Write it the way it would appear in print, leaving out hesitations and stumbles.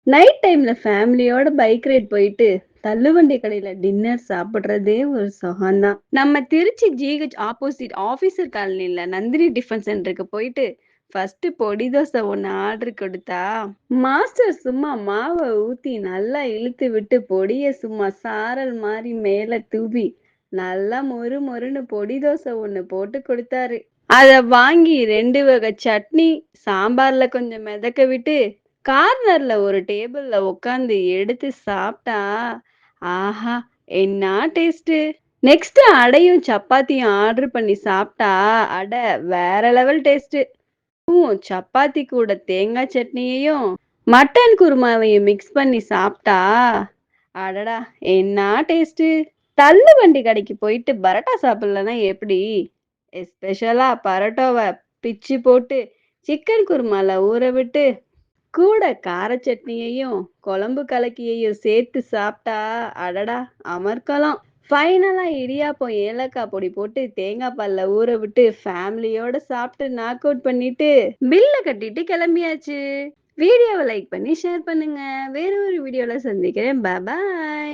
Night டைம்ல ஃபேமிலியோட bike ride போயிட்டு, தள்ளுவண்டி கடையில டின்னர் சாப்பிடுறதே ஒரு சுகம்தான். நம்ம திருச்சி ஜிஹெச் ஆப்போசிட் ஆஃபீசர் காலனில நந்தினி டிஃபன் சென்டருக்கு போயிட்டு, ஃபர்ஸ்ட் பொடி தோசை ஒண்ணு ஆர்டர் கொடுத்தா, மாஸ்டர் சும்மா மாவ ஊத்தி நல்லா இழுத்து விட்டு பொடிய சும்மா சாரல் மாரி மேல தூவி, நல்லா மொறு மொறுன்னு பொடி தோசை ஒண்ணு போட்டு கொடுத்தாரு. அத வாங்கி 2 வகை சட்னி, சாம்பார்ல கொஞ்சம் மிதக்க விட்டு, கார்னர்ல ஒரு டேபிள்ல உட்காந்து எடுத்து சாப்பிட்டா, ஆஹா! என்னா டேஸ்ட்டு! நெக்ஸ்ட் அடையும் சப்பாத்தியும் ஆர்டர் பண்ணி சாப்பிட்டா, அட வேற லெவல் டேஸ்ட்டு. சப்பாத்தி கூட தேங்காய் சட்னியையும், மட்டன் குருமாவையும் மிக்ஸ் பண்ணி சாப்பிட்டா, அடடா! என்னா டேஸ்ட்டு! தள்ளு வண்டி கடைக்கு போயிட்டு பரோட்டா சாப்பிடலன்னா எப்படி? எஸ்பெஷலா பரோட்டாவ பிச்சு போட்டு, சிக்கன் குருமால ஊற விட்டு, கூட கார சட்னியையும், குழம்பு கலக்கியையும் சேர்த்து சாப்பிட்டா, அடடா! அமர்க்களம். ஃபைனலா இடியாப்பம் ஏலக்காய் பொடி போட்டு தேங்காய் பால்ல ஊற விட்டு ஃபேமிலியோட சாப்பிட்டு நாக் அவுட் பண்ணிட்டு பில்ல கட்டிட்டு கிளம்பியாச்சு. வீடியோவை லைக் பண்ணி ஷேர் பண்ணுங்க. வேற ஒரு வீடியோல சந்திக்கிறேன். பாய்.